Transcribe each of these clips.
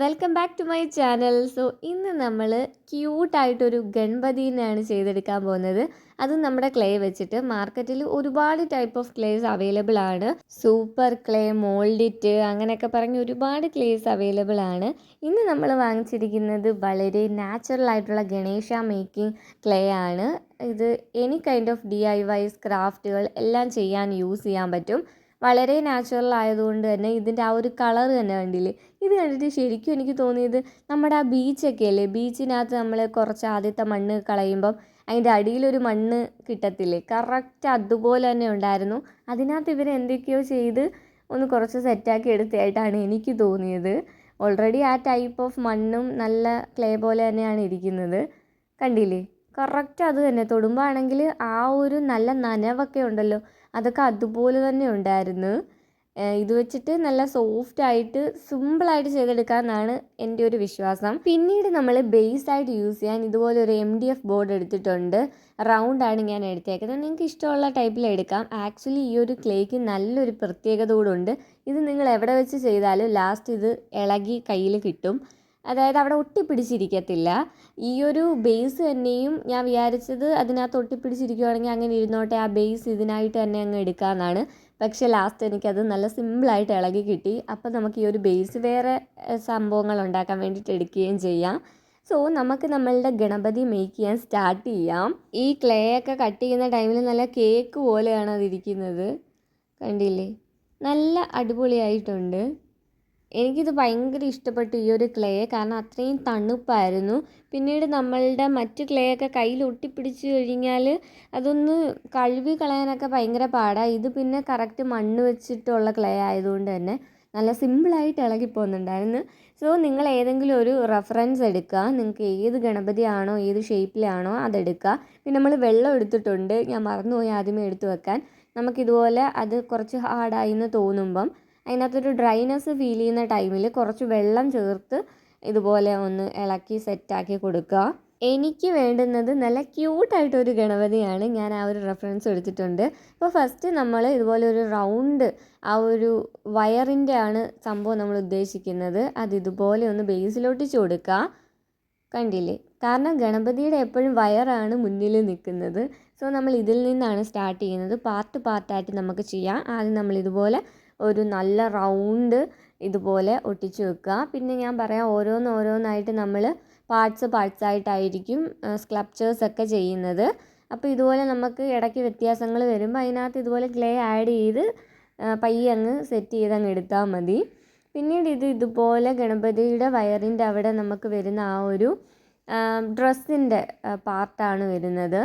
Welcome back to my channel. ഇന്ന് നമ്മൾ ക്യൂട്ടായിട്ടൊരു ഗണപതിനെയാണ് ചെയ്തെടുക്കാൻ പോകുന്നത്. അതും നമ്മുടെ ക്ലേ വെച്ചിട്ട്. മാർക്കറ്റിൽ ഒരുപാട് ടൈപ്പ് ഓഫ് ക്ലേസ് അവൈലബിൾ ആണ്. സൂപ്പർ ക്ലേ, മോൾഡിറ്റ് അങ്ങനെയൊക്കെ പറഞ്ഞ് ഒരുപാട് ക്ലേസ് അവൈലബിൾ ആണ്. ഇന്ന് നമ്മൾ വാങ്ങിച്ചിരിക്കുന്നത് വളരെ നാച്ചുറൽ ആയിട്ടുള്ള ഗണേശ മേക്കിംഗ് ക്ലേ ആണ്. ഇത് എനി കൈൻഡ് ഓഫ് DIYs ക്രാഫ്റ്റുകൾ എല്ലാം യൂസ് ചെയ്യാൻ പറ്റും. വളരെ നാച്ചുറൽ ആയതുകൊണ്ട് തന്നെ ഇതിൻ്റെ ആ ഒരു കളർ തന്നെ കണ്ടില്ലേ, ഇത് കണ്ടിട്ട് ശരിക്കും എനിക്ക് തോന്നിയത് നമ്മുടെ ആ ബീച്ചൊക്കെ അല്ലേ, ബീച്ചിനകത്ത് നമ്മൾ കുറച്ച് ആദ്യത്തെ മണ്ണ് കളയുമ്പം അതിൻ്റെ അടിയിലൊരു മണ്ണ് കിട്ടത്തില്ലേ, കറക്റ്റ് അതുപോലെ തന്നെ ഉണ്ടായിരുന്നു. അതിനകത്ത് ഇവർ എന്തൊക്കെയോ ചെയ്ത് ഒന്ന് കുറച്ച് സെറ്റാക്കി എടുത്തതായിട്ടാണ് എനിക്ക് തോന്നിയത്. ഓൾറെഡി ആ ടൈപ്പ് ഓഫ് മണ്ണും നല്ല ക്ലേ പോലെ തന്നെയാണ് ഇരിക്കുന്നത്. കണ്ടില്ലേ, കറക്റ്റ് അത് തന്നെ. തൊടുമ്പോൾ ആണെങ്കിൽ ആ ഒരു നല്ല നനവൊക്കെ ഉണ്ടല്ലോ, അതൊക്കെ അതുപോലെ തന്നെ ഉണ്ടായിരുന്നു. ഇത് വെച്ചിട്ട് നല്ല സോഫ്റ്റായിട്ട് സിമ്പിളായിട്ട് ചെയ്തെടുക്കാമെന്നാണ് എൻ്റെ ഒരു വിശ്വാസം. പിന്നീട് നമ്മൾ ബേസായിട്ട് യൂസ് ചെയ്യാൻ ഇതുപോലെ ഒരു MDF ബോർഡ് എടുത്തിട്ടുണ്ട്. റൗണ്ടാണ് ഞാൻ എടുത്തേക്കുന്നത്. നിങ്ങൾക്ക് ഇഷ്ടമുള്ള ടൈപ്പിൽ എടുക്കാം. ആക്ച്വലി ഈ ഒരു ക്ലേക്ക് നല്ലൊരു പ്രത്യേകത കൂടെ ഉണ്ട്. ഇത് നിങ്ങൾ എവിടെ വെച്ച് ചെയ്താലും ലാസ്റ്റ് ഇത് ഇളകി കയ്യിൽ കിട്ടും. അതായത് അവിടെ ഒട്ടിപ്പിടിച്ചിരിക്കത്തില്ല. ഈ ഒരു ബേസ് തന്നെയും ഞാൻ വിചാരിച്ചത് അതിനകത്ത് ഒട്ടിപ്പിടിച്ചിരിക്കുവാണെങ്കിൽ അങ്ങനെ ഇരുന്നോട്ടെ, ആ ബേസ് ഇതിനായിട്ട് തന്നെ അങ്ങ് എടുക്കാമെന്നാണ്. പക്ഷേ ലാസ്റ്റ് എനിക്കത് നല്ല സിമ്പിളായിട്ട് ഇളകി കിട്ടി. അപ്പോൾ നമുക്ക് ഈ ഒരു ബേസ് വേറെ സംഭവങ്ങൾ ഉണ്ടാക്കാൻ വേണ്ടിയിട്ട് എടുക്കുകയും ചെയ്യാം. നമുക്ക് നമ്മളുടെ ഗണപതി മേക്ക് ചെയ്യാൻ സ്റ്റാർട്ട് ചെയ്യാം. ഈ ക്ലേ ഒക്കെ കട്ട് ചെയ്യുന്ന ടൈമിൽ നല്ല കേക്ക് പോലെയാണ് അതിരിക്കുന്നത്. കണ്ടില്ലേ, നല്ല അടിപൊളിയായിട്ടുണ്ട്. എനിക്കിത് ഭയങ്കര ഇഷ്ടപ്പെട്ടു ഈ ഒരു ക്ലേ, കാരണം അത്രയും തണുപ്പായിരുന്നു. പിന്നീട് നമ്മളുടെ മറ്റ് ക്ലേ ഒക്കെ കയ്യിൽ ഒട്ടിപ്പിടിച്ച് കഴിഞ്ഞാൽ അതൊന്ന് കഴുകി കളയാനൊക്കെ ഭയങ്കര പാടാണ്. ഇത് പിന്നെ കറക്റ്റ് മണ്ണ് വെച്ചിട്ടുള്ള ക്ലേ ആയതുകൊണ്ട് തന്നെ നല്ല സിമ്പിളായിട്ട് ഇളകി പോകുന്നുണ്ടായിരുന്നു. നിങ്ങൾ ഏതെങ്കിലും ഒരു റെഫറൻസ് എടുക്കുക. നിങ്ങൾക്ക് ഏത് ഗണപതിയാണോ ഏത് ഷേപ്പിലാണോ അതെടുക്കുക. പിന്നെ നമ്മൾ വെള്ളം എടുത്തിട്ടുണ്ട്, ഞാൻ മറന്നുപോയി ആദ്യമേ എടുത്തു വെക്കാൻ. നമുക്കിതുപോലെ അത് കുറച്ച് ഹാർഡായി എന്ന് തോന്നുമ്പം അതിനകത്തൊരു ഡ്രൈനെസ് ഫീൽ ചെയ്യുന്ന ടൈമിൽ കുറച്ച് വെള്ളം ചേർത്ത് ഇതുപോലെ ഒന്ന് ഇളക്കി സെറ്റാക്കി കൊടുക്കുക. എനിക്ക് വേണ്ടുന്നത് നല്ല ക്യൂട്ടായിട്ടൊരു ഗണപതിയാണ്. ഞാൻ ആ ഒരു റെഫറൻസ് എടുത്തിട്ടുണ്ട്. അപ്പോൾ ഫസ്റ്റ് നമ്മൾ ഇതുപോലെ ഒരു റൗണ്ട് ആ ഒരു വയറിൻ്റെ ആണ് സംഭവം നമ്മൾ ഉദ്ദേശിക്കുന്നത്. അത് ഇതുപോലെ ഒന്ന് ബേസിലൊട്ടിച്ച് കൊടുക്കുക. കണ്ടില്ലേ, കാരണം ഗണപതിയുടെ എപ്പോഴും വയറാണ് മുന്നിൽ നിൽക്കുന്നത്. നമ്മൾ ഇതിൽ നിന്നാണ് സ്റ്റാർട്ട് ചെയ്യുന്നത്. പാർട്ടായിട്ട് നമുക്ക് ചെയ്യാം. ആദ്യം നമ്മൾ ഇതുപോലെ ഒരു നല്ല റൗണ്ട് ഇതുപോലെ ഒട്ടിച്ച് വെക്കുക. പിന്നെ ഞാൻ പറയാം, ഓരോന്നായിട്ട് നമ്മൾ പാർട്സായിട്ടായിരിക്കും സ്കൾപ്ചേഴ്സൊക്കെ ചെയ്യുന്നത്. അപ്പോൾ ഇതുപോലെ നമുക്ക് ഇടയ്ക്ക് വ്യത്യാസങ്ങൾ വരുമ്പോൾ അതിനകത്ത് ഇതുപോലെ ക്ലേ ആഡ് ചെയ്ത് പയ്യെ അങ്ങ് സെറ്റ് ചെയ്തങ്ങ് എടുത്താൽ മതി. പിന്നീട് ഇതുപോലെ ഗണപതിയുടെ വയറിൻ്റെ അവിടെ നമുക്ക് വരുന്ന ആ ഒരു ഡ്രസ്സിൻ്റെ പാർട്ടാണ് വരുന്നത്.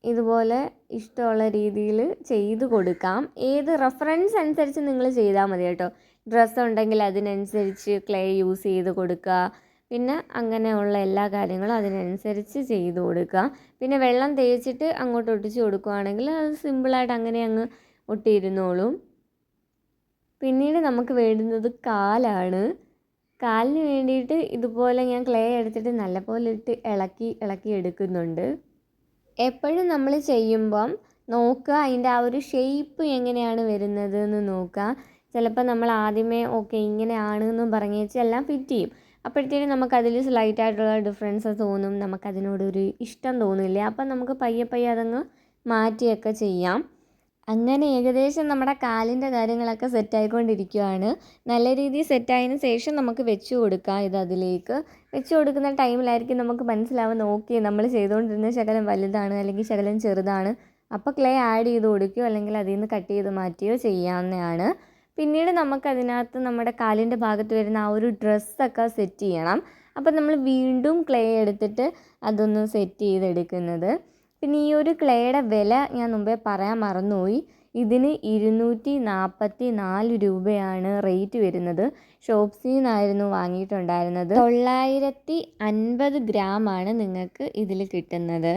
ഇതുപോലെ ഇഷ്ടമുള്ള രീതിയിൽ ചെയ്ത് കൊടുക്കാം. ഏത് റെഫറൻസ് അനുസരിച്ച് നിങ്ങൾ ചെയ്താൽ മതി കേട്ടോ. ഡ്രസ്സ് ഉണ്ടെങ്കിൽ അതിനനുസരിച്ച് ക്ലേ യൂസ് ചെയ്ത് കൊടുക്കുക. പിന്നെ അങ്ങനെയുള്ള എല്ലാ കാര്യങ്ങളും അതിനനുസരിച്ച് ചെയ്ത് കൊടുക്കുക. പിന്നെ വെള്ളം തേച്ചിട്ട് അങ്ങോട്ട് ഒട്ടിച്ച് കൊടുക്കുകയാണെങ്കിൽ അത് സിമ്പിളായിട്ട് അങ്ങനെ അങ്ങ് ഒട്ടിയിരുന്നോളും. പിന്നീട് നമുക്ക് വേണ്ടുന്നത് കാലാണ്. കാലിന് വേണ്ടിയിട്ട് ഇതുപോലെ ഞാൻ ക്ലേ എടുത്തിട്ട് നല്ലപോലെ ഇട്ട് ഇളക്കി എടുക്കുന്നുണ്ട്. എപ്പോഴും നമ്മൾ ചെയ്യുമ്പം നോക്കുക അതിൻ്റെ ആ ഒരു ഷേപ്പ് എങ്ങനെയാണ് വരുന്നത് എന്ന് നോക്കുക. ചിലപ്പോൾ നമ്മൾ ആദ്യമേ ഓക്കെ ഇങ്ങനെയാണെന്നും പറഞ്ഞ് വെച്ച് എല്ലാം ഫിറ്റ് ചെയ്യും. അപ്പോഴത്തേനും നമുക്കതിൽ സ്ലൈറ്റായിട്ടുള്ള ഡിഫറൻസ് തോന്നും, നമുക്കതിനോടൊരു ഇഷ്ടം തോന്നില്ല. അപ്പം നമുക്ക് പയ്യെ അതങ്ങ് മാറ്റിയൊക്കെ ചെയ്യാം. അങ്ങനെ ഏകദേശം നമ്മുടെ കാലിൻ്റെ കാര്യങ്ങളൊക്കെ സെറ്റായിക്കൊണ്ടിരിക്കുകയാണ്. നല്ല രീതിയിൽ സെറ്റായതിന് ശേഷം നമുക്ക് വെച്ച് കൊടുക്കാം. അതിലേക്ക് വെച്ച് കൊടുക്കുന്ന ടൈമിലായിരിക്കും നമുക്ക് മനസ്സിലാവുന്ന ഓക്കെ നമ്മൾ ചെയ്തുകൊണ്ടിരുന്ന ശകലം വലുതാണ് അല്ലെങ്കിൽ ശകലം ചെറുതാണ്. അപ്പോൾ ക്ലേ ആഡ് ചെയ്ത് കൊടുക്കുകയോ അല്ലെങ്കിൽ അതിൽ നിന്ന് കട്ട് ചെയ്ത് മാറ്റുകയോ ചെയ്യാവുന്നതാണ്. പിന്നീട് നമുക്കതിനകത്ത് നമ്മുടെ കാലിൻ്റെ ഭാഗത്ത് വരുന്ന ആ ഒരു ഡ്രസ്സൊക്കെ സെറ്റ് ചെയ്യണം. അപ്പോൾ നമ്മൾ വീണ്ടും ക്ലേ എടുത്തിട്ട് അതൊന്ന് സെറ്റ് ചെയ്തെടുക്കുന്നത്. പിന്നെ ഈ ഒരു ക്ലേയുടെ വില ഞാൻ മുമ്പേ പറയാൻ മറന്നുപോയി. ഇതിന് 244 രൂപയാണ് റേറ്റ് വരുന്നത്. ഷോപ്സിൽ നിന്നായിരുന്നു വാങ്ങിയിട്ടുണ്ടായിരുന്നത്. 950 ഗ്രാമാണ് നിങ്ങൾക്ക് ഇതിൽ കിട്ടുന്നത്.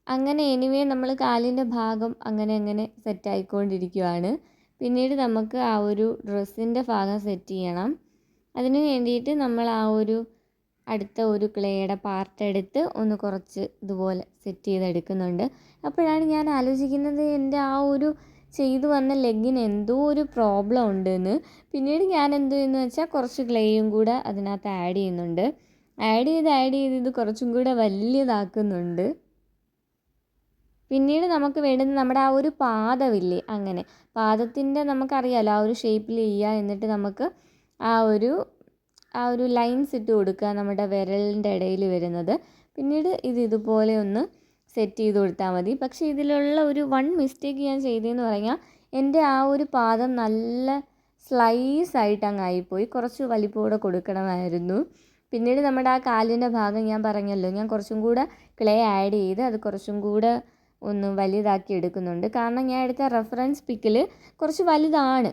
അങ്ങനെ എനിവേ നമ്മൾ കാലിൻ്റെ ഭാഗം അങ്ങനെ സെറ്റായിക്കൊണ്ടിരിക്കുകയാണ്. പിന്നീട് നമുക്ക് ആ ഒരു ഡ്രസ്സിൻ്റെ ഭാഗം സെറ്റ് ചെയ്യണം. അതിന് വേണ്ടിയിട്ട് നമ്മൾ ആ ഒരു അടുത്ത ഒരു ക്ലേയുടെ പാർട്ട് എടുത്ത് ഒന്ന് കുറച്ച് ഇതുപോലെ സെറ്റ് ചെയ്തെടുക്കുന്നുണ്ട്. അപ്പോഴാണ് ഞാൻ ആലോചിക്കുന്നത്, എൻ്റെ ആ ഒരു ചെയ്തു വന്ന ലെഗിന് എന്തോ ഒരു പ്രോബ്ലം ഉണ്ടെന്ന്. പിന്നീട് ഞാൻ എന്ത് ചെയ്യുന്നു വെച്ചാൽ കുറച്ച് ക്ലേയും കൂടെ അതിനകത്ത് ആഡ് ചെയ്യുന്നുണ്ട്. ആഡ് ചെയ്ത് ഇത് കുറച്ചും കൂടെ വലിയതാക്കുന്നുണ്ട്. പിന്നീട് നമുക്ക് വേണ്ടുന്നത് നമ്മുടെ ആ ഒരു പാദമില്ലേ, അങ്ങനെ പാദത്തിൻ്റെ നമുക്കറിയാമല്ലോ ആ ഒരു ഷേപ്പിൽ ചെയ്യുക. എന്നിട്ട് നമുക്ക് ആ ഒരു ലൈൻസ് ഇട്ട് കൊടുക്കുക നമ്മുടെ വിരലിൻ്റെ ഇടയിൽ വരുന്നത്. പിന്നീട് ഇതുപോലെ ഒന്ന് സെറ്റ് ചെയ്ത് കൊടുത്താൽ മതി. പക്ഷേ ഇതിലുള്ള ഒരു മിസ്റ്റേക്ക് ഞാൻ ചെയ്തതെന്ന് പറഞ്ഞാൽ എൻ്റെ ആ ഒരു പാദം നല്ല സ്ലൈസായിട്ട് അങ്ങ് ആയിപ്പോയി. കുറച്ച് വലിപ്പം കൂടെ കൊടുക്കണമായിരുന്നു. പിന്നീട് നമ്മുടെ ആ കാലിൻ്റെ ഭാഗം ഞാൻ പറഞ്ഞല്ലോ, ഞാൻ കുറച്ചും കൂടെ ക്ലേ ആഡ് ചെയ്ത് അത് കുറച്ചും കൂടെ ഒന്ന് വലുതാക്കി എടുക്കുന്നുണ്ട്. കാരണം ഞാൻ എടുത്ത റെഫറൻസ് പിക്കിൽ കുറച്ച് വലുതാണ്.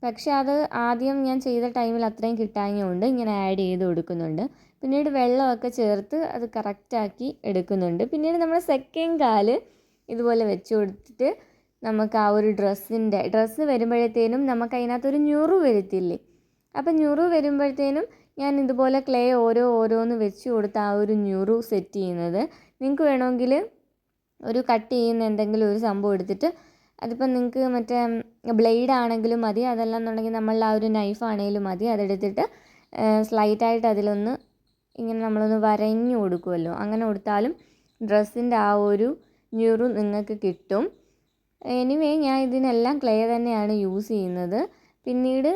പക്ഷേ അത് ആദ്യം ഞാൻ ചെയ്ത ടൈമിൽ അത്രയും കിട്ടാഞ്ഞതുകൊണ്ട് ഇങ്ങനെ ആഡ് ചെയ്ത് കൊടുക്കുന്നുണ്ട്. പിന്നീട് വെള്ളമൊക്കെ ചേർത്ത് അത് കറക്റ്റാക്കി എടുക്കുന്നുണ്ട്. പിന്നീട് നമ്മൾ സെക്കൻഡ് കാല് ഇതുപോലെ വെച്ച് കൊടുത്തിട്ട് നമുക്ക് ആ ഒരു ഡ്രസ്സ് വരുമ്പോഴത്തേനും നമുക്ക് അതിനകത്തൊരു ഞുറു വരുത്തില്ലേ, അപ്പം ഞുറു വരുമ്പോഴത്തേനും ഞാൻ ഇതുപോലെ ക്ലേ ഓരോന്ന് വെച്ച് കൊടുത്ത് ആ ഒരു ഞുറു സെറ്റ് ചെയ്യുന്നത്. നിങ്ങൾക്ക് വേണമെങ്കിൽ ഒരു കട്ട് ചെയ്യുന്ന എന്തെങ്കിലും ഒരു സംഭവം എടുത്തിട്ട്, അതിപ്പം നിങ്ങൾക്ക് മറ്റേ ബ്ലേഡ് ആണെങ്കിലും മതി, അതല്ല എന്നുണ്ടെങ്കിൽ നമ്മളുടെ ആ ഒരു നൈഫ് ആണെങ്കിലും മതി, അതെടുത്തിട്ട് സ്ലൈറ്റായിട്ട് അതിലൊന്ന് ഇങ്ങനെ നമ്മളൊന്ന് വരഞ്ഞു കൊടുക്കുമല്ലോ, അങ്ങനെ കൊടുത്താലും ഡ്രസ്സിൻ്റെ ആ ഒരു ഞുറു നിങ്ങൾക്ക് കിട്ടും. എനിവേ ഞാൻ ഇതിനെല്ലാം ക്ലേ തന്നെയാണ് യൂസ് ചെയ്യുന്നത്. പിന്നീട്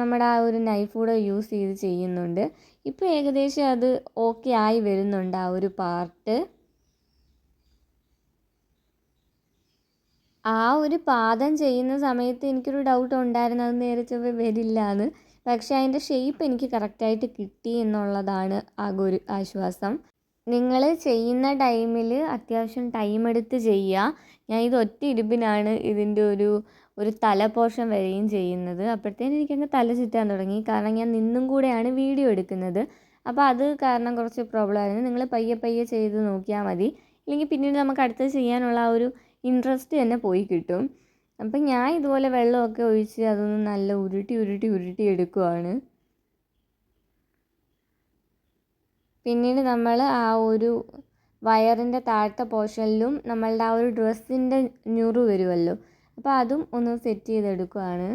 നമ്മുടെ ആ ഒരു നൈഫ് കൂടെ യൂസ് ചെയ്ത് ചെയ്യുന്നുണ്ട്. ഇപ്പോൾ ഏകദേശം അത് ഓക്കെ ആയി വരുന്നുണ്ട് ആ ഒരു പാർട്ട്. ആ ഒരു പാദം ചെയ്യുന്ന സമയത്ത് എനിക്കൊരു ഡൗട്ട് ഉണ്ടായിരുന്നു, അത് നേരെ ചൊവ്വേ വരില്ല എന്ന്. പക്ഷേ അതിൻ്റെ ഷേപ്പ് എനിക്ക് കറക്റ്റായിട്ട് കിട്ടി എന്നുള്ളതാണ് ആകെ ഒരു ആശ്വാസം. നിങ്ങൾ ചെയ്യുന്ന ടൈമിൽ അത്യാവശ്യം ടൈം എടുത്ത് ചെയ്യുക. ഞാൻ ഇത് ഒറ്റ ഇരിപ്പിനാണ് ഇതിൻ്റെ ഒരു തല പോർഷൻ വരെയും ചെയ്യുന്നത്. അപ്പോഴത്തേനും എനിക്കങ്ങ് തല ചുറ്റാൻ തുടങ്ങി. കാരണം ഞാൻ നിന്നും കൂടെയാണ് വീഡിയോ എടുക്കുന്നത്. അപ്പോൾ അത് കാരണം കുറച്ച് പ്രോബ്ലം ആയിരുന്നു. നിങ്ങൾ പയ്യെ ചെയ്ത് നോക്കിയാൽ മതി. ഇല്ലെങ്കിൽ പിന്നീട് നമുക്ക് അടുത്തത് ചെയ്യാനുള്ള ആ ഒരു ഇൻട്രസ്റ്റ് തന്നെ പോയി കിട്ടും. അപ്പം ഞാൻ ഇതുപോലെ വെള്ളമൊക്കെ ഒഴിച്ച് അതൊന്ന് നല്ല ഉരുട്ടി എടുക്കുവാണ്. പിന്നീട് നമ്മൾ ആ ഒരു വയറിൻ്റെ താഴത്തെ പോർഷനിലും നമ്മളുടെ ആ ഒരു ഡ്രസ്സിൻ്റെ ഞുറു വരുമല്ലോ, അപ്പോൾ അതും ഒന്ന് സെറ്റ് ചെയ്തെടുക്കുവാണ്.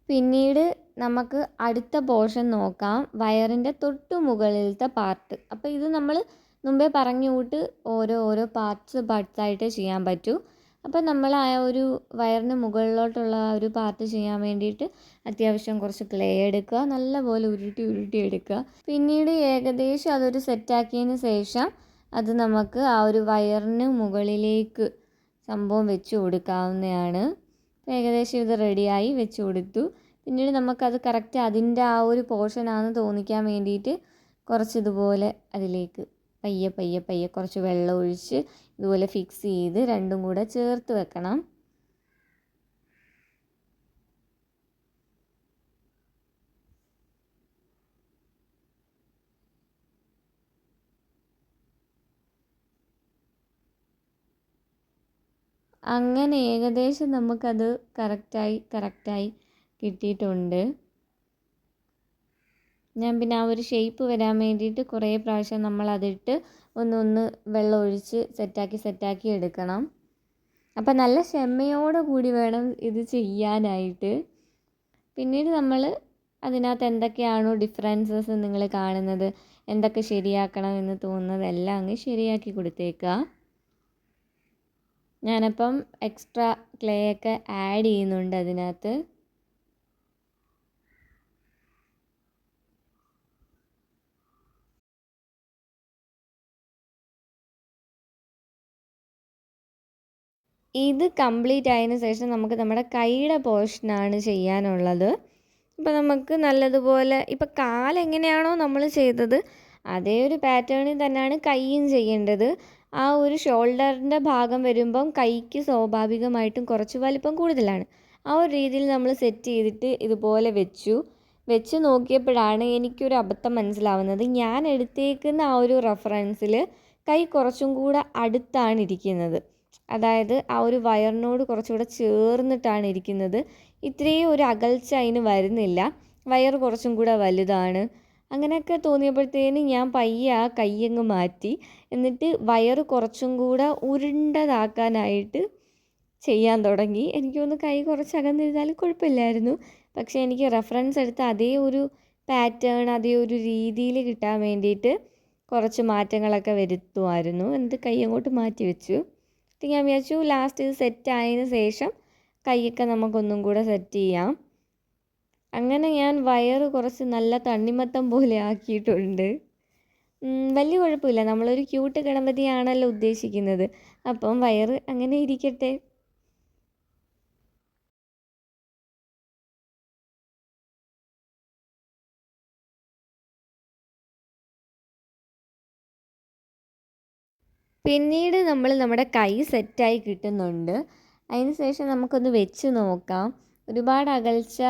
പിന്നീട് നമുക്ക് അടുത്ത പോർഷൻ നോക്കാം, വയറിൻ്റെ തൊട്ട് മുകളിലത്തെ പാർട്ട്. അപ്പോൾ ഇത് നമ്മൾ മുമ്പേ പറഞ്ഞ കൂട്ട് ഓരോ പാർട്സായിട്ട് ചെയ്യാൻ പറ്റൂ. അപ്പോൾ നമ്മൾ ആ ഒരു വയറിന് മുകളിലോട്ടുള്ള ആ ഒരു പാർട്ട് ചെയ്യാൻ വേണ്ടിയിട്ട് അത്യാവശ്യം കുറച്ച് ക്ലേ എടുക്കുക, നല്ലപോലെ ഉരുട്ടി എടുക്കുക. പിന്നീട് ഏകദേശം അതൊരു സെറ്റാക്കിയതിന് ശേഷം അത് നമുക്ക് ആ ഒരു വയറിന് മുകളിലേക്ക് സംഭവം വെച്ച് കൊടുക്കാവുന്നതാണ്. ഏകദേശം ഇത് റെഡിയായി വെച്ച് കൊടുത്തു. പിന്നീട് നമുക്കത് കറക്റ്റ് അതിൻ്റെ ആ ഒരു പോർഷനാണെന്ന് തോന്നിക്കാൻ വേണ്ടിയിട്ട് കുറച്ച് ഇതുപോലെ അതിലേക്ക് പയ്യെ കുറച്ച് വെള്ളം ഒഴിച്ച് ഇതുപോലെ ഫിക്സ് ചെയ്ത് രണ്ടും കൂടെ ചേർത്ത് വെക്കണം. അങ്ങനെ ഏകദേശം നമുക്കത് കറക്റ്റായി കിട്ടിയിട്ടുണ്ട്. ഞാൻ പിന്നെ ആ ഒരു ഷേപ്പ് വരാൻ വേണ്ടിയിട്ട് കുറേ പ്രാവശ്യം നമ്മളതിട്ട് ഒന്ന് വെള്ളം ഒഴിച്ച് സെറ്റാക്കി എടുക്കണം. അപ്പം നല്ല ക്ഷമയോടെ കൂടി വേണം ഇത് ചെയ്യാനായിട്ട്. പിന്നീട് നമ്മൾ അതിനകത്ത് എന്തൊക്കെയാണോ ഡിഫറൻസസ് നിങ്ങൾ കാണുന്നത്, എന്തൊക്കെ ശരിയാക്കണം എന്ന് തോന്നുന്നത് എല്ലാം അങ്ങ് ശരിയാക്കി കൊടുത്തേക്കുക. ഞാനപ്പം എക്സ്ട്രാ ക്ലേ ഒക്കെ ആഡ് ചെയ്യുന്നുണ്ട് അതിനകത്ത്. ഇത് കംപ്ലീറ്റ് ആയതിനു ശേഷം നമുക്ക് നമ്മുടെ കൈയുടെ പോർഷനാണ് ചെയ്യാനുള്ളത്. ഇപ്പോൾ നമുക്ക് നല്ലതുപോലെ ഇപ്പോൾ കാലെങ്ങനെയാണോ നമ്മൾ ചെയ്തത് അതേ ഒരു പാറ്റേണിൽ തന്നെയാണ് കൈയും ചെയ്യേണ്ടത്. ആ ഒരു ഷോൾഡറിൻ്റെ ഭാഗം വരുമ്പം കൈക്ക് സ്വാഭാവികമായിട്ടും കുറച്ച് വലിപ്പം കൂടുതലാണ്. ആ ഒരു രീതിയിൽ നമ്മൾ സെറ്റ് ചെയ്തിട്ട് ഇതുപോലെ വെച്ച് നോക്കിയപ്പോഴാണ് എനിക്കൊരു അബദ്ധം മനസ്സിലാവുന്നത്. ഞാൻ എടുത്തേക്കുന്ന ആ ഒരു റെഫറൻസിൽ കൈ കുറച്ചും കൂടെ അടുത്താണ് ഇരിക്കുന്നത്. അതായത് ആ ഒരു വയറിനോട് കുറച്ചുകൂടെ ചേർന്നിട്ടാണ് ഇരിക്കുന്നത്. ഇത്രയും ഒരു അകൽച്ച അതിന് വരുന്നില്ല. വയർ കുറച്ചും കൂടെ വലുതാണ്. അങ്ങനെയൊക്കെ തോന്നിയപ്പോഴത്തേന് ഞാൻ പയ്യെ ആ കയ്യങ്ങ് മാറ്റി. എന്നിട്ട് വയറ് കുറച്ചും കൂടെ ഉരുണ്ടതാക്കാനായിട്ട് ചെയ്യാൻ തുടങ്ങി. എനിക്ക് തോന്നുന്നു കൈ കുറച്ച് അകന്നിരുന്നാലും കുഴപ്പമില്ലായിരുന്നു. പക്ഷേ എനിക്ക് റെഫറൻസ് എടുത്ത അതേ ഒരു പാറ്റേൺ, അതേ ഒരു രീതിയിൽ കിട്ടാൻ വേണ്ടിയിട്ട് കുറച്ച് മാറ്റങ്ങളൊക്കെ വരുത്തുമായിരുന്നു. എന്നിട്ട് കൈ അങ്ങോട്ട് മാറ്റി വെച്ചു. എന്നിട്ട് ഞാൻ വിചാരിച്ചു ലാസ്റ്റ് ഇത് സെറ്റ് ആയതിന് ശേഷം കൈയൊക്കെ നമുക്കൊന്നും കൂടെ സെറ്റ് ചെയ്യാം. അങ്ങനെ ഞാൻ വയറ് കുറച്ച് നല്ല തണ്ണിമത്തം പോലെ ആക്കിയിട്ടുണ്ട്. വലിയ കുഴപ്പമില്ല. നമ്മളൊരു ക്യൂട്ട് ഗണപതിയാണല്ലോ ഉദ്ദേശിക്കുന്നത്. അപ്പം വയറ് അങ്ങനെ ഇരിക്കട്ടെ. പിന്നീട് നമ്മൾ നമ്മുടെ കൈ സെറ്റായി കിട്ടുന്നുണ്ട്. അതിന് ശേഷം നമുക്കൊന്ന് വെച്ച് നോക്കാം. ഒരുപാട് അകൽച്ച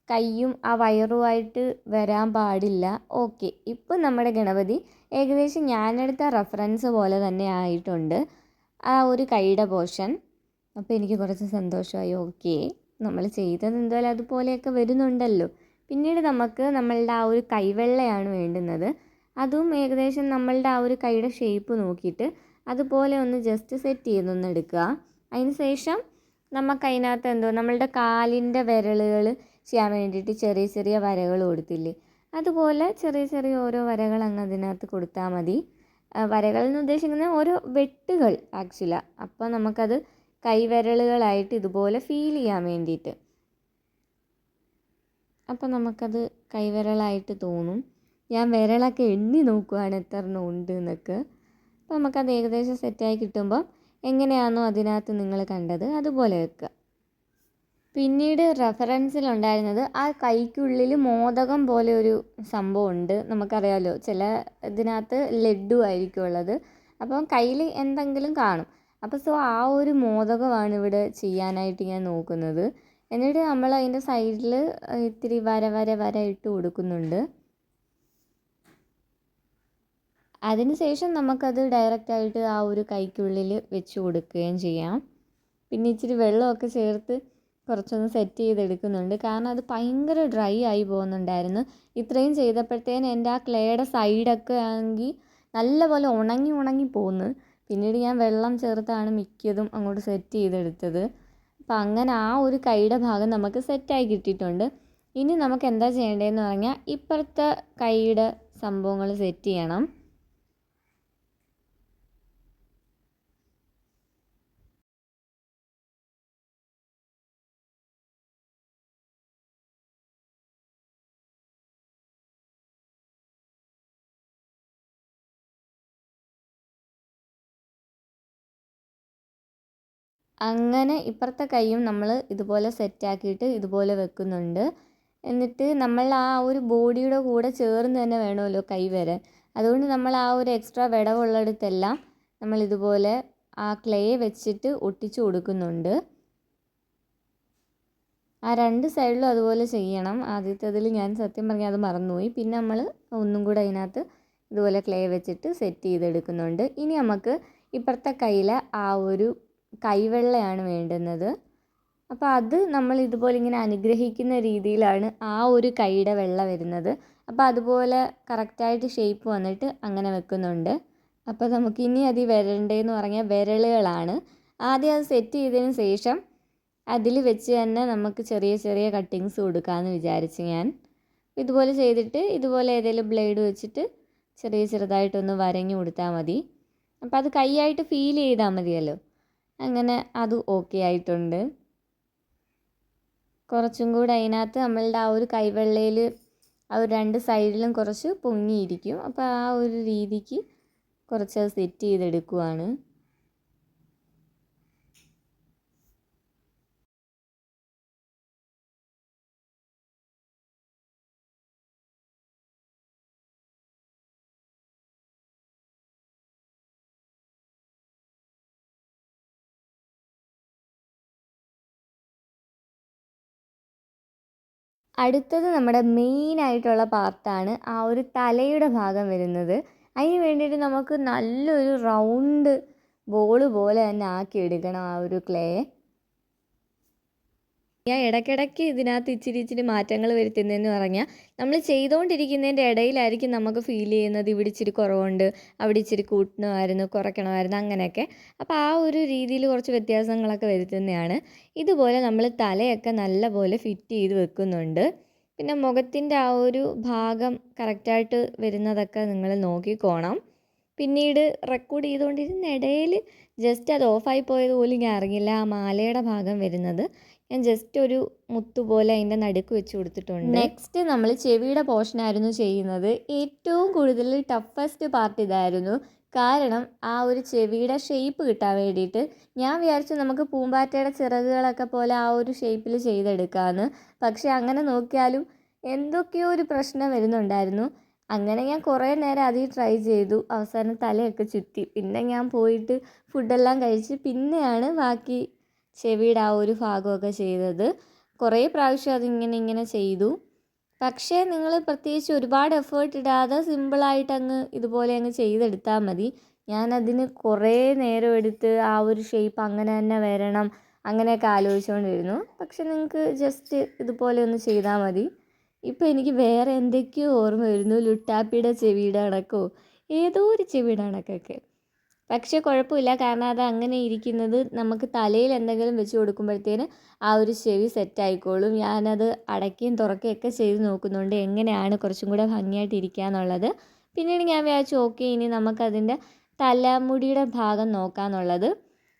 കൈയും ആ വയറുമായിട്ട് വരാൻ പാടില്ല. ഓക്കെ, ഇപ്പം നമ്മുടെ ഗണപതി ഏകദേശം ഞാനെടുത്ത റെഫറൻസ് പോലെ തന്നെ ആയിട്ടുണ്ട് ആ ഒരു കൈയുടെ പോർഷൻ. അപ്പോൾ എനിക്ക് കുറച്ച് സന്തോഷമായി. ഓക്കെ, നമ്മൾ ചെയ്തത് എന്തായാലും അതുപോലെയൊക്കെ വരുന്നുണ്ടല്ലോ. പിന്നീട് നമുക്ക് നമ്മളുടെ ആ ഒരു കൈവെള്ളയാണ് വേണ്ടുന്നത്. അതും ഏകദേശം നമ്മളുടെ ആ ഒരു കൈയുടെ ഷേപ്പ് നോക്കിയിട്ട് അതുപോലെ ഒന്ന് ജസ്റ്റ് സെറ്റ് ചെയ്തൊന്ന് എടുക്കുക. അതിന് ശേഷം നമുക്ക് അതിനകത്ത് നമ്മളുടെ കാലിൻ്റെ വിരലുകൾ ചെയ്യാൻ വേണ്ടിയിട്ട് ചെറിയ ചെറിയ വരകൾ കൊടുത്തില്ലേ, അതുപോലെ ചെറിയ ചെറിയ ഓരോ വരകൾ അങ്ങ് അതിനകത്ത് കൊടുത്താൽ മതി. വരകൾ എന്ന് ഉദ്ദേശിക്കുന്നത് ഓരോ വെട്ടുകൾ ആക്ച്വല. അപ്പോൾ നമുക്കത് കൈവിരലുകളായിട്ട് ഇതുപോലെ ഫീൽ ചെയ്യാൻ വേണ്ടിയിട്ട്, അപ്പോൾ നമുക്കത് കൈവിരലായിട്ട് തോന്നും. ഞാൻ വിരലൊക്കെ എണ്ണി നോക്കുവാണ് എത്ര എണ്ണം ഉണ്ട് എന്നൊക്കെ. അപ്പോൾ നമുക്കത് ഏകദേശം സെറ്റായി കിട്ടുമ്പോൾ എങ്ങനെയാണോ അതിനകത്ത് നിങ്ങൾ കണ്ടത് അതുപോലെ വെക്കുക. പിന്നീട് റെഫറൻസിലുണ്ടായിരുന്നത് ആ കൈക്കുള്ളിൽ മോദകം പോലെ ഒരു സംഭവം ഉണ്ട്. നമുക്കറിയാമല്ലോ, ചില ഇതിനകത്ത് ലഡ്ഡു ആയിരിക്കും ഉള്ളത്. അപ്പം കയ്യിൽ എന്തെങ്കിലും കാണും. അപ്പോൾ ആ ഒരു മോദകമാണ് ഇവിടെ ചെയ്യാനായിട്ട് ഞാൻ നോക്കുന്നത്. എന്നിട്ട് നമ്മൾ അതിൻ്റെ സൈഡിൽ ഇത്തിരി വര വര വര ഇട്ട് കൊടുക്കുന്നുണ്ട്. അതിനുശേഷം നമുക്കത് ഡയറക്റ്റായിട്ട് ആ ഒരു കൈക്കുള്ളിൽ വെച്ച് കൊടുക്കുകയും ചെയ്യാം. പിന്നെ ഇച്ചിരി വെള്ളമൊക്കെ ചേർത്ത് കുറച്ചൊന്ന് സെറ്റ് ചെയ്തെടുക്കുന്നുണ്ട്. കാരണം അത് ഭയങ്കര ഡ്രൈ ആയി പോകുന്നുണ്ടായിരുന്നു. ഇത്രയും ചെയ്തപ്പോഴത്തേന് എൻ്റെ ആ ക്ലേയുടെ സൈഡൊക്കെ ആണെങ്കിൽ നല്ലപോലെ ഉണങ്ങി പോകുന്നു. പിന്നീട് ഞാൻ വെള്ളം ചേർത്താണ് മിക്കതും അങ്ങോട്ട് സെറ്റ് ചെയ്തെടുത്തത്. അപ്പം അങ്ങനെ ആ ഒരു കൈയുടെ ഭാഗം നമുക്ക് സെറ്റായി കിട്ടിയിട്ടുണ്ട്. ഇനി നമുക്ക് എന്താ ചെയ്യേണ്ടതെന്ന് പറഞ്ഞാൽ ഇപ്പുറത്തെ കൈയുടെ സംഭവങ്ങൾ സെറ്റ് ചെയ്യണം. അങ്ങനെ ഇപ്പുറത്തെ കൈയും നമ്മൾ ഇതുപോലെ സെറ്റാക്കിയിട്ട് ഇതുപോലെ വെക്കുന്നുണ്ട്. എന്നിട്ട് നമ്മൾ ആ ഒരു ബോഡിയുടെ കൂടെ ചേർന്ന് തന്നെ വേണമല്ലോ കൈ വരാൻ. അതുകൊണ്ട് നമ്മൾ ആ ഒരു എക്സ്ട്രാ വിടവുള്ളിടത്തെല്ലാം നമ്മൾ ഇതുപോലെ ആ ക്ലേ വെച്ചിട്ട് ഒട്ടിച്ചു കൊടുക്കുന്നുണ്ട്. ആ രണ്ട് സൈഡിലും അതുപോലെ ചെയ്യണം. ആദ്യത്തേതിൽ ഞാൻ സത്യം പറഞ്ഞാൽ അത് മറന്നുപോയി. പിന്നെ നമ്മൾ ഒന്നും കൂടെ അതിനകത്ത് ഇതുപോലെ ക്ലേ വെച്ചിട്ട് സെറ്റ് ചെയ്തെടുക്കുന്നുണ്ട്. ഇനി നമുക്ക് ഇപ്പുറത്തെ കയ്യിൽ ആ ഒരു കൈവെള്ളയാണ് വേണ്ടുന്നത്. അപ്പോൾ അത് നമ്മൾ ഇതുപോലെ ഇങ്ങനെ അനുഗ്രഹിക്കുന്ന രീതിയിലാണ് ആ ഒരു കൈയുടെ വെള്ള വരുന്നത്. അപ്പോൾ അതുപോലെ കറക്റ്റായിട്ട് ഷേപ്പ് വന്നിട്ട് അങ്ങനെ വെക്കുന്നുണ്ട്. അപ്പോൾ നമുക്കിനി അത് വരണ്ടേന്ന് പറഞ്ഞാൽ വിരലുകളാണ്. ആദ്യം അത് സെറ്റ് ചെയ്തതിന് ശേഷം അതിൽ വെച്ച് തന്നെ നമുക്ക് ചെറിയ ചെറിയ കട്ടിങ്സ് കൊടുക്കാമെന്ന് വിചാരിച്ച് ഞാൻ ഇതുപോലെ ചെയ്തിട്ട് ഇതുപോലെ ഏതെങ്കിലും ബ്ലേഡ് വെച്ചിട്ട് ചെറുതായിട്ടൊന്ന് വരഞ്ഞു കൊടുത്താൽ മതി. അപ്പോൾ അത് കൈയായിട്ട് ഫീൽ ചെയ്താൽ മതിയല്ലോ. അങ്ങനെ അത് ഓക്കെ ആയിട്ടുണ്ട്. കുറച്ചും കൂടെ അതിനകത്ത് നമ്മളുടെ ആ ഒരു കൈവെള്ളയിൽ ആ ഒരു രണ്ട് സൈഡിലും കുറച്ച് പൊങ്ങിയിരിക്കും. അപ്പോൾ ആ ഒരു രീതിക്ക് കുറച്ച് സെറ്റ് ചെയ്തെടുക്കുവാണ്. അടുത്തത് നമ്മുടെ മെയിനായിട്ടുള്ള പാർട്ടാണ് ആ ഒരു തലയുടെ ഭാഗം വരുന്നത്. അതിന് വേണ്ടിയിട്ട് നമുക്ക് നല്ലൊരു റൗണ്ട് ബോൾ പോലെ തന്നെ ആക്കി എടുക്കണം ആ ഒരു ക്ലേ. ഞാൻ ഇടയ്ക്കിടയ്ക്ക് ഇതിനകത്ത് ഇച്ചിരി ഇച്ചിരി മാറ്റങ്ങൾ വരുത്തുന്നതെന്ന് പറഞ്ഞാൽ നമ്മൾ ചെയ്തുകൊണ്ടിരിക്കുന്നതിൻ്റെ ഇടയിലായിരിക്കും നമുക്ക് ഫീൽ ചെയ്യുന്നത് ഇവിടെ ഇച്ചിരി കുറവുണ്ട്, അവിടെ ഇച്ചിരി കൂട്ടണമായിരുന്നു, കുറയ്ക്കണമായിരുന്നു, അങ്ങനെയൊക്കെ. അപ്പോൾ ആ ഒരു രീതിയിൽ കുറച്ച് വ്യത്യാസങ്ങളൊക്കെ വരുത്തുന്നതാണ്. ഇതുപോലെ നമ്മൾ തലയൊക്കെ നല്ലപോലെ ഫിറ്റ് ചെയ്ത് വെക്കുന്നുണ്ട്. പിന്നെ മുഖത്തിൻ്റെ ആ ഒരു ഭാഗം കറക്റ്റായിട്ട് വരുന്നതൊക്കെ നിങ്ങൾ നോക്കിക്കോണം. പിന്നീട് റെക്കോർഡ് ചെയ്തുകൊണ്ടിരുന്ന ഇടയിൽ ജസ്റ്റ് അത് ഓഫായി പോയത് പോലും ഞാൻ അറിഞ്ഞില്ല. ആ മാലയുടെ ഭാഗം വരുന്നത് ഞാൻ ജസ്റ്റ് ഒരു മുത്ത് പോലെ അതിൻ്റെ നടുക്ക് വെച്ച് കൊടുത്തിട്ടുണ്ട്. നെക്സ്റ്റ് നമ്മൾ ചെവിയുടെ പോർഷനായിരുന്നു ചെയ്യുന്നത്. ഏറ്റവും കൂടുതൽ ടഫസ്റ്റ് പാർട്ട് ഇതായിരുന്നു. കാരണം ആ ഒരു ചെവിയുടെ ഷേപ്പ് കിട്ടാൻ വേണ്ടിയിട്ട് ഞാൻ വിചാരിച്ചു നമുക്ക് പൂമ്പാറ്റയുടെ ചിറകുകളൊക്കെ പോലെ ആ ഒരു ഷേപ്പിൽ ചെയ്തെടുക്കാമെന്ന്. പക്ഷേ അങ്ങനെ നോക്കിയാലും എന്തൊക്കെയോ ഒരു പ്രശ്നം വരുന്നുണ്ടായിരുന്നു. അങ്ങനെ ഞാൻ കുറേ നേരം അതിൽ ട്രൈ ചെയ്തു. അവസാനം തലയൊക്കെ ചുറ്റി. പിന്നെ ഞാൻ പോയിട്ട് ഫുഡെല്ലാം കഴിച്ച് പിന്നെയാണ് ബാക്കി ചെവിയുടെ ആ ഒരു ഭാഗമൊക്കെ ചെയ്തത്. കുറേ പ്രാവശ്യം ഇങ്ങനെ ചെയ്തു. പക്ഷേ നിങ്ങൾ പ്രത്യേകിച്ച് ഒരുപാട് എഫേർട്ട് ഇടാതെ സിമ്പിളായിട്ട് ഇതുപോലെ ചെയ്തെടുത്താൽ മതി. ഞാനതിന് കുറേ നേരം എടുത്ത് ആ ഒരു ഷേപ്പ് അങ്ങനെ തന്നെ വരണം അങ്ങനെയൊക്കെ ആലോചിച്ചുകൊണ്ടിരുന്നു. പക്ഷെ നിങ്ങൾക്ക് ജസ്റ്റ് ഇതുപോലെ ഒന്ന് ചെയ്താൽ മതി. ഇപ്പോൾ എനിക്ക് വേറെ എന്തൊക്കെയോ ഓർമ്മ വരുന്നു. ലുട്ടാപ്പിയുടെ ചെവിയുടെ കണക്കോ ഏതോ ഒരു ചെവിയുടെ കണക്കൊക്കെ. പക്ഷേ കുഴപ്പമില്ല, കാരണം അത് അങ്ങനെ ഇരിക്കുന്നത് നമുക്ക് തലയിൽ എന്തെങ്കിലും വെച്ച് കൊടുക്കുമ്പോഴത്തേന് ആ ഒരു ചെവി സെറ്റായിക്കോളും. ഞാനത് അടയ്ക്കുകയും തുറക്കുകയൊക്കെ ചെയ്ത് നോക്കുന്നുണ്ട് എങ്ങനെയാണ് കുറച്ചും കൂടെ ഭംഗിയായിട്ട് ഇരിക്കുക എന്നുള്ളത്. പിന്നീട് ഞാൻ വിചാരിച്ചു ഓക്കെ, ഇനി നമുക്കതിൻ്റെ തലമുടിയുടെ ഭാഗം നോക്കാമെന്നുള്ളത്.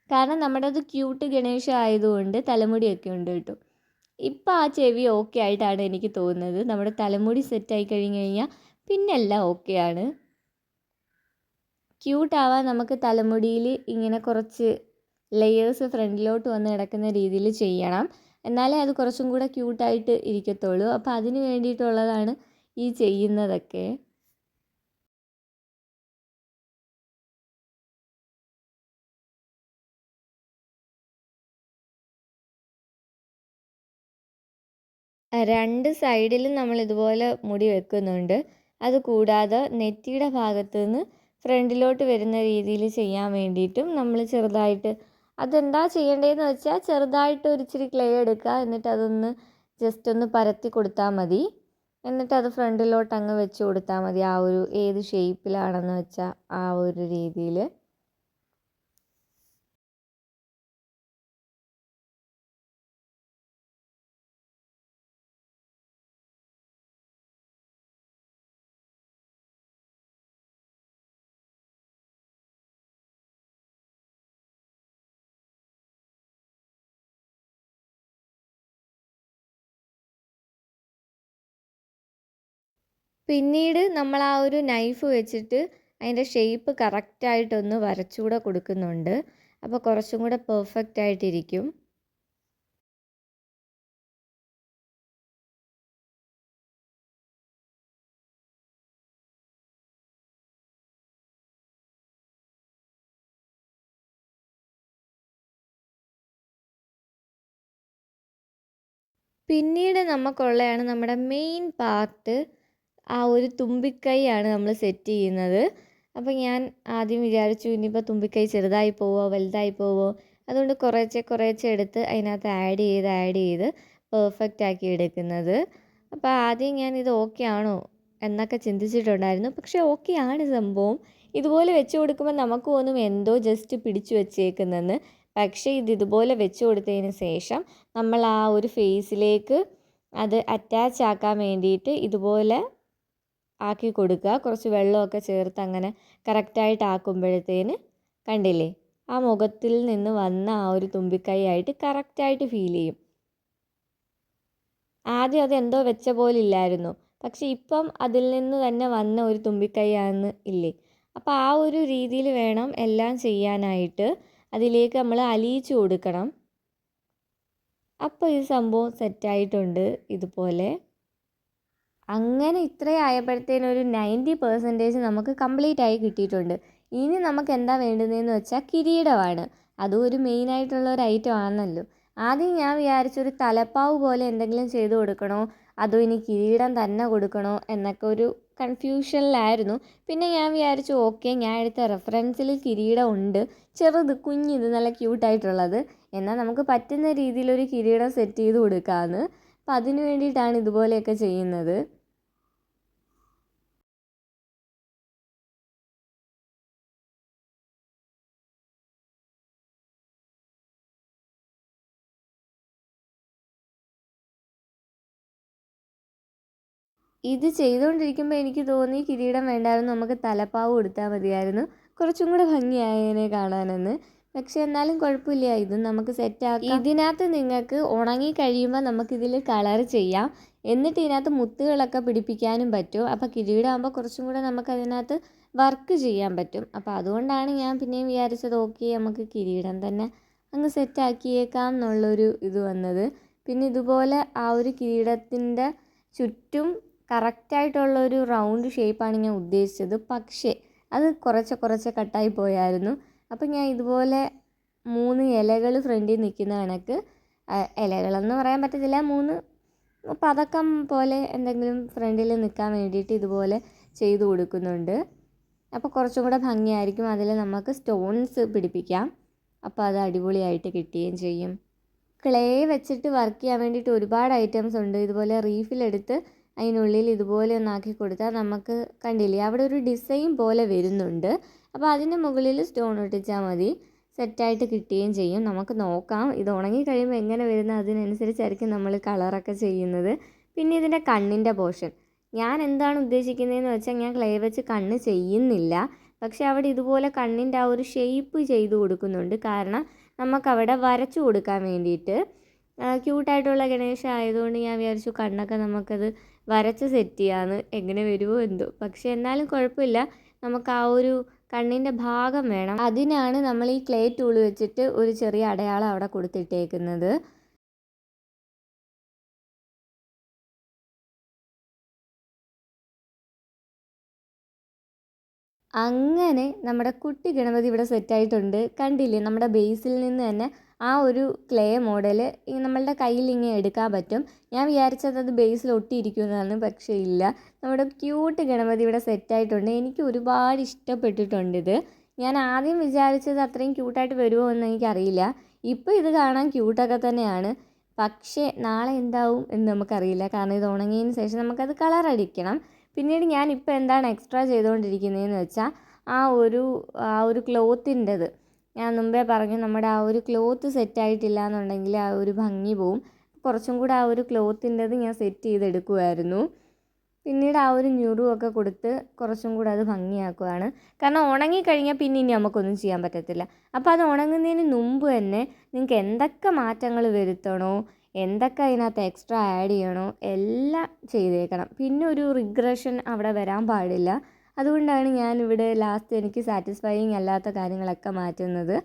കാരണം നമ്മുടെ അത് ക്യൂട്ട് ഗണേശ ആയതുകൊണ്ട് തലമുടിയൊക്കെ ഉണ്ട് കേട്ടോ. ഇപ്പം ആ ചെവി ഓക്കെ ആയിട്ടാണ് എനിക്ക് തോന്നുന്നത്. നമ്മുടെ തലമുടി സെറ്റായി കഴിഞ്ഞ് കഴിഞ്ഞാൽ പിന്നെല്ലാം ഓക്കെയാണ്. ക്യൂട്ടാവാൻ നമുക്ക് തലമുടിയിൽ ഇങ്ങനെ കുറച്ച് ലെയേഴ്സ് ഫ്രണ്ടിലോട്ട് വന്ന് കിടക്കുന്ന രീതിയിൽ ചെയ്യണം. എന്നാലേ അത് കുറച്ചും കൂടെ ക്യൂട്ടായിട്ട് ഇരിക്കത്തുള്ളൂ. അപ്പോൾ അതിന് വേണ്ടിയിട്ടുള്ളതാണ് ഈ ചെയ്യുന്നതൊക്കെ. രണ്ട് സൈഡിലും നമ്മൾ ഇതുപോലെ മുടി വെക്കുന്നുണ്ട്. അതുകൂടാതെ നെറ്റിയുടെ ഭാഗത്ത് നിന്ന് ഫ്രണ്ടിലോട്ട് വരുന്ന രീതിയിൽ ചെയ്യാൻ വേണ്ടിയിട്ടും നമ്മൾ ചെറുതായിട്ട് അതെന്താ ചെയ്യേണ്ടതെന്ന് വെച്ചാൽ ചെറുതായിട്ട് ഒരു ഇച്ചിരി ക്ലേ എടുക്കുക. എന്നിട്ട് അതൊന്ന് ജസ്റ്റ് ഒന്ന് പരത്തി കൊടുത്താൽ മതി. എന്നിട്ട് അത് ഫ്രണ്ടിലോട്ട് വെച്ച് കൊടുത്താൽ മതി. ആ ഒരു ഏത് ഷേപ്പിലാണെന്ന് വെച്ചാൽ ആ ഒരു രീതിയിൽ. പിന്നീട് നമ്മൾ ആ ഒരു നൈഫ് വെച്ചിട്ട് അതിൻ്റെ ഷേപ്പ് കറക്റ്റായിട്ടൊന്ന് വരച്ചുകൂടെ കൊടുക്കുന്നുണ്ട്. അപ്പോൾ കുറച്ചും കൂടെ പെർഫെക്റ്റ് ആയിട്ടിരിക്കും. പിന്നീട് നമുക്കുള്ളതാണ് നമ്മുടെ മെയിൻ പാർട്ട്. ആ ഒരു തുമ്പിക്കൈയാണ് നമ്മൾ സെറ്റ് ചെയ്യുന്നത്. അപ്പോൾ ഞാൻ ആദ്യം വിചാരിച്ചു ഇനിയിപ്പോൾ തുമ്പിക്കൈ ചെറുതായി പോവോ വലുതായി പോവോ, അതുകൊണ്ട് കുറേശ്ശെ എടുത്ത് അതിനകത്ത് ആഡ് ചെയ്ത് പെർഫെക്റ്റ് ആക്കി എടുക്കുന്നത്. അപ്പോൾ ആദ്യം ഞാൻ ഇത് ഓക്കെ ആണോ എന്നൊക്കെ ചിന്തിച്ചിട്ടുണ്ടായിരുന്നു. പക്ഷേ ഓക്കെ ആണ് സംഭവം. ഇതുപോലെ വെച്ച് കൊടുക്കുമ്പോൾ നമുക്ക് തോന്നും എന്തോ ജസ്റ്റ് പിടിച്ചു വെച്ചേക്കുന്നെന്ന്. പക്ഷേ ഇതുപോലെ വെച്ച് കൊടുത്തതിന് ശേഷം നമ്മൾ ആ ഒരു ഫേസിലേക്ക് അത് അറ്റാച്ച് ആക്കാൻ വേണ്ടിയിട്ട് ഇതുപോലെ ആക്കി കൊടുക്കുക. കുറച്ച് വെള്ളമൊക്കെ ചേർത്ത് അങ്ങനെ കറക്റ്റായിട്ട് ആക്കുമ്പോഴത്തേന് കണ്ടില്ലേ, ആ മുഖത്തിൽ നിന്ന് വന്ന ആ ഒരു തുമ്പിക്കൈ ആയിട്ട് കറക്റ്റായിട്ട് ഫീൽ ചെയ്യും. ആദ്യം അതെന്തോ വെച്ച പോലെ ഇല്ലായിരുന്നു, പക്ഷെ ഇപ്പം അതിൽ നിന്ന് തന്നെ വന്ന ഒരു തുമ്പിക്കൈയാണെന്ന് ഇല്ലേ. അപ്പോൾ ആ ഒരു രീതിയിൽ വേണം എല്ലാം ചെയ്യാനായിട്ട്. അതിലേക്ക് നമ്മൾ അലിയിച്ചു കൊടുക്കണം. അപ്പോൾ ഈ സംഭവം സെറ്റായിട്ടുണ്ട് ഇതുപോലെ. അങ്ങനെ ഇത്രയായപ്പോഴത്തേനും ഒരു 90% നമുക്ക് കംപ്ലീറ്റ് ആയി കിട്ടിയിട്ടുണ്ട്. ഇനി നമുക്ക് എന്താ വേണ്ടുന്നതെന്ന് വെച്ചാൽ കിരീടമാണ്. അതും ഒരു മെയിനായിട്ടുള്ള ഒരു ഐറ്റം ആണല്ലോ. ആദ്യം ഞാൻ വിചാരിച്ചൊരു തലപ്പാവ് പോലെ എന്തെങ്കിലും ചെയ്ത് കൊടുക്കണോ അതോ ഇനി കിരീടം തന്നെ കൊടുക്കണോ എന്നൊക്കെ ഒരു കൺഫ്യൂഷനിലായിരുന്നു. പിന്നെ ഞാൻ വിചാരിച്ചു ഓക്കെ, ഞാൻ എടുത്ത റെഫറൻസിൽ കിരീടം ഉണ്ട്, ചെറുത് കുഞ്ഞിത് നല്ല ക്യൂട്ടായിട്ടുള്ളത്, എന്നാൽ നമുക്ക് പറ്റുന്ന രീതിയിലൊരു കിരീടം സെറ്റ് ചെയ്ത് കൊടുക്കാമെന്ന്. അപ്പം അതിന് വേണ്ടിയിട്ടാണ് ഇതുപോലെയൊക്കെ ചെയ്യുന്നത്. ഇത് ചെയ്തുകൊണ്ടിരിക്കുമ്പോൾ എനിക്ക് തോന്നി കിരീടം വേണ്ടായിരുന്നു, നമുക്ക് തലപ്പാവ് കൊടുത്താൽ മതിയായിരുന്നു, കുറച്ചും കൂടെ ഭംഗിയായേനെ കാണാനെന്ന്. പക്ഷെ എന്നാലും കുഴപ്പമില്ല, ഇത് നമുക്ക് സെറ്റാക്കാം. ഇതിനകത്ത് നിങ്ങൾക്ക് ഉണങ്ങി കഴിയുമ്പോൾ നമുക്കിതിൽ കളർ ചെയ്യാം, എന്നിട്ട് ഇതിനകത്ത് മുത്തുകളൊക്കെ പിടിപ്പിക്കാനും പറ്റും. അപ്പോൾ കിരീടമാകുമ്പോൾ കുറച്ചും കൂടെ നമുക്കതിനകത്ത് വർക്ക് ചെയ്യാൻ പറ്റും. അപ്പോൾ അതുകൊണ്ടാണ് ഞാൻ പിന്നെയും വിചാരിച്ചത് ഓക്കെ, നമുക്ക് കിരീടം തന്നെ അങ്ങ് സെറ്റാക്കിയേക്കാം എന്നുള്ളൊരു ഇത് വന്നത്. പിന്നെ ഇതുപോലെ ആ ഒരു കിരീടത്തിൻ്റെ ചുറ്റും കറക്റ്റായിട്ടുള്ളൊരു റൗണ്ട് ഷേപ്പാണ് ഞാൻ ഉദ്ദേശിച്ചത്, പക്ഷേ അത് കുറച്ച് കട്ടായി പോയായിരുന്നു. അപ്പം ഞാൻ ഇതുപോലെ 3 ഇലകൾ ഫ്രണ്ടിൽ നിൽക്കുന്ന കണക്ക്, ഇലകളെന്ന് പറയാൻ പറ്റത്തില്ല, 3 പതക്കം പോലെ എന്തെങ്കിലും ഫ്രണ്ടിൽ നിൽക്കാൻ വേണ്ടിയിട്ട് ഇതുപോലെ ചെയ്ത് കൊടുക്കുന്നുണ്ട്. അപ്പോൾ കുറച്ചും കൂടെ ഭംഗിയായിരിക്കും. അതിൽ നമുക്ക് സ്റ്റോൺസ് പിടിപ്പിക്കാം, അപ്പോൾ അത് അടിപൊളിയായിട്ട് കിട്ടുകയും ചെയ്യും. ക്ലേ വെച്ചിട്ട് വർക്ക് ചെയ്യാൻ വേണ്ടിയിട്ട് ഒരുപാട് ഐറ്റംസ് ഉണ്ട്. ഇതുപോലെ റീഫിലെടുത്ത് അതിനുള്ളിൽ ഇതുപോലെ ഒന്നാക്കി കൊടുത്താൽ നമുക്ക് കണ്ടില്ലേ അവിടെ ഒരു ഡിസൈൻ പോലെ വരുന്നുണ്ട്. അപ്പോൾ അതിൻ്റെ മുകളിൽ സ്റ്റോൺ ഒട്ടിച്ചാൽ മതി, സെറ്റായിട്ട് കിട്ടുകയും ചെയ്യും. നമുക്ക് നോക്കാം, ഇത് ഉണങ്ങി കഴിയുമ്പോൾ എങ്ങനെ വരുന്നത് അതിനനുസരിച്ചായിരിക്കും നമ്മൾ കളറൊക്കെ ചെയ്യുന്നത്. പിന്നെ ഇതിൻ്റെ കണ്ണിൻ്റെ പോർഷൻ ഞാൻ എന്താണ് ഉദ്ദേശിക്കുന്നതെന്ന് വെച്ചാൽ, ഞാൻ ക്ലേ വെച്ച് കണ്ണ് ചെയ്യുന്നില്ല, പക്ഷേ അവിടെ ഇതുപോലെ കണ്ണിൻ്റെ ആ ഒരു ഷേപ്പ് ചെയ്ത് കൊടുക്കുന്നുണ്ട്. കാരണം നമുക്കവിടെ വരച്ചു കൊടുക്കാൻ വേണ്ടിയിട്ട്. ക്യൂട്ടായിട്ടുള്ള ഗണേശ ആയതുകൊണ്ട് ഞാൻ വിചാരിച്ചു കണ്ണൊക്കെ നമുക്കത് വരച്ച് സെറ്റ് ചെയ്യാമെന്ന്. എങ്ങനെ വരുമോ എന്തോ, പക്ഷേ എന്നാലും കുഴപ്പമില്ല, നമുക്ക് ആ ഒരു കണ്ണിൻ്റെ ഭാഗം വേണം. അതിനാണ് നമ്മൾ ഈ ക്ലേ ടൂൾ വെച്ചിട്ട് ഒരു ചെറിയ അടയാളം അവിടെ കൊടുത്തിട്ടേക്കുന്നത്. അങ്ങനെ നമ്മുടെ കുട്ടി ഗണപതി ഇവിടെ സെറ്റായിട്ടുണ്ട്. കണ്ടില്ലേ, നമ്മുടെ ബേസിൽ നിന്ന് തന്നെ ആ ഒരു ക്ലേ മോഡൽ നമ്മളുടെ കയ്യിൽ ഇങ്ങനെ എടുക്കാൻ പറ്റും. ഞാൻ വിചാരിച്ചത് അത് ബേസിൽ ഒട്ടിയിരിക്കുന്നതാണ്, പക്ഷേ ഇല്ല. നമ്മുടെ ക്യൂട്ട് ഗണപതി ഇവിടെ സെറ്റായിട്ടുണ്ട്. എനിക്ക് ഒരുപാട് ഇഷ്ടപ്പെട്ടിട്ടുണ്ട് ഇത്. ഞാൻ ആദ്യം വിചാരിച്ചത് അത്രയും ക്യൂട്ടായിട്ട് വരുമോ എന്ന് എനിക്കറിയില്ല. ഇപ്പോൾ ഇത് കാണാൻ ക്യൂട്ടൊക്കെ തന്നെയാണ്, പക്ഷേ നാളെ എന്താവും എന്ന് നമുക്കറിയില്ല. കാരണം ഇത് ഉണങ്ങിയതിന് ശേഷം നമുക്കത് കളർ അടിക്കണം. പിന്നീട് ഞാനിപ്പോൾ എന്താണ് എക്സ്ട്രാ ചെയ്തുകൊണ്ടിരിക്കുന്നതെന്ന് വെച്ചാൽ, ആ ഒരു ക്ലോത്തിൻ്റെത് ഞാൻ മുമ്പേ പറഞ്ഞു, നമ്മുടെ ആ ഒരു ക്ലോത്ത് സെറ്റായിട്ടില്ല എന്നുണ്ടെങ്കിൽ ആ ഒരു ഭംഗി പോവും. കുറച്ചും കൂടെ ആ ഒരു ക്ലോത്തിൻ്റെത് ഞാൻ സെറ്റ് ചെയ്തെടുക്കുമായിരുന്നു. പിന്നീട് ആ ഒരു ഞുറുമൊക്കെ കൊടുത്ത് കുറച്ചും കൂടെ അത് ഭംഗിയാക്കുവാണ്. കാരണം ഉണങ്ങിക്കഴിഞ്ഞാൽ പിന്നെ ഇനി നമുക്കൊന്നും ചെയ്യാൻ പറ്റത്തില്ല. അപ്പോൾ അത് ഉണങ്ങുന്നതിന് മുമ്പ് തന്നെ നിങ്ങൾക്ക് എന്തൊക്കെ മാറ്റങ്ങൾ വരുത്തണോ, എന്തൊക്കെ അതിനകത്ത് എക്സ്ട്രാ ആഡ് ചെയ്യണോ എല്ലാം ചെയ്തേക്കണം. പിന്നെ ഒരു റിഗ്രഷൻ അവിടെ വരാൻ പാടില്ല. അതുകൊണ്ടാണ് ഞാനിവിടെ ലാസ്റ്റ് എനിക്ക് സാറ്റിസ്ഫൈയിങ് അല്ലാത്ത കാര്യങ്ങളൊക്കെ മാറ്റുന്നത്.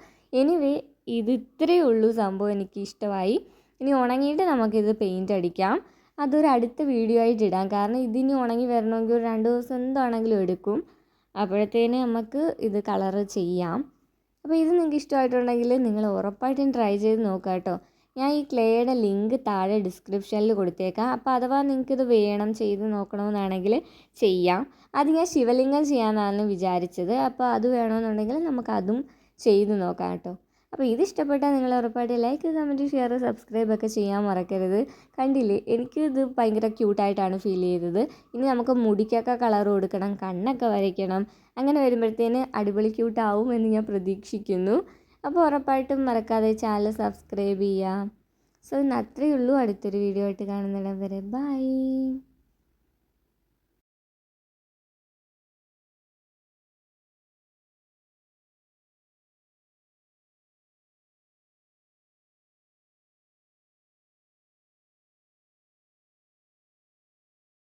എനിവേ ഇത് ഇത്രയേ ഉള്ളൂ സംഭവം, എനിക്ക് ഇഷ്ടമായി. ഇനി ഉണങ്ങിയിട്ട് നമുക്കിത് പെയിൻ്റ് അടിക്കാം. അതൊരു അടുത്ത വീഡിയോ ആയിട്ട് ഇടാം, കാരണം ഇതിനി ഉണങ്ങി വരണമെങ്കിൽ ഒരു 2 ദിവസം എന്താണെങ്കിലും എടുക്കും. അപ്പോഴത്തേന് നമുക്ക് ഇത് കളറ് ചെയ്യാം. അപ്പോൾ ഇത് നിങ്ങൾക്ക് ഇഷ്ടമായിട്ടുണ്ടെങ്കിൽ നിങ്ങൾ ഉറപ്പായിട്ടും ട്രൈ ചെയ്ത് നോക്കാം കേട്ടോ. ഞാൻ ഈ ക്ലേയുടെ ലിങ്ക് താഴെ ഡിസ്ക്രിപ്ഷനിൽ കൊടുത്തേക്കാം. അപ്പോൾ അഥവാ നിങ്ങൾക്കിത് വേണം, ചെയ്ത് നോക്കണമെന്നാണെങ്കിൽ ചെയ്യാം. അത് ഞാൻ ശിവലിംഗം ചെയ്യാമെന്നാണ് വിചാരിച്ചത്. അപ്പോൾ അത് വേണമെന്നുണ്ടെങ്കിൽ നമുക്കതും ചെയ്ത് നോക്കാം കേട്ടോ. അപ്പോൾ ഇത് ഇഷ്ടപ്പെട്ടാൽ നിങ്ങൾ ഉറപ്പായിട്ട് ലൈക്ക്, കമൻറ്റ്, ഷെയർ, സബ്സ്ക്രൈബ് ഒക്കെ ചെയ്യാൻ മറക്കരുത്. കണ്ടില്ലേ, എനിക്കിത് ഭയങ്കര ക്യൂട്ടായിട്ടാണ് ഫീൽ ചെയ്തത്. ഇനി നമുക്ക് മുടിക്കൊക്കെ കളർ കൊടുക്കണം, കണ്ണൊക്കെ വരയ്ക്കണം. അങ്ങനെ വരുമ്പോഴത്തേന് അടിപൊളി ക്യൂട്ടാവും എന്ന് ഞാൻ പ്രതീക്ഷിക്കുന്നു. അപ്പോൾ ഉറപ്പായിട്ടും മറക്കാതെ ചാനൽ സബ്സ്ക്രൈബ് ചെയ്യാം. സോ ഇന്ന് അത്രയേ ഉള്ളൂ. അടുത്തൊരു വീഡിയോ ആയിട്ട് കാണുന്നിടം വരെ ബൈ.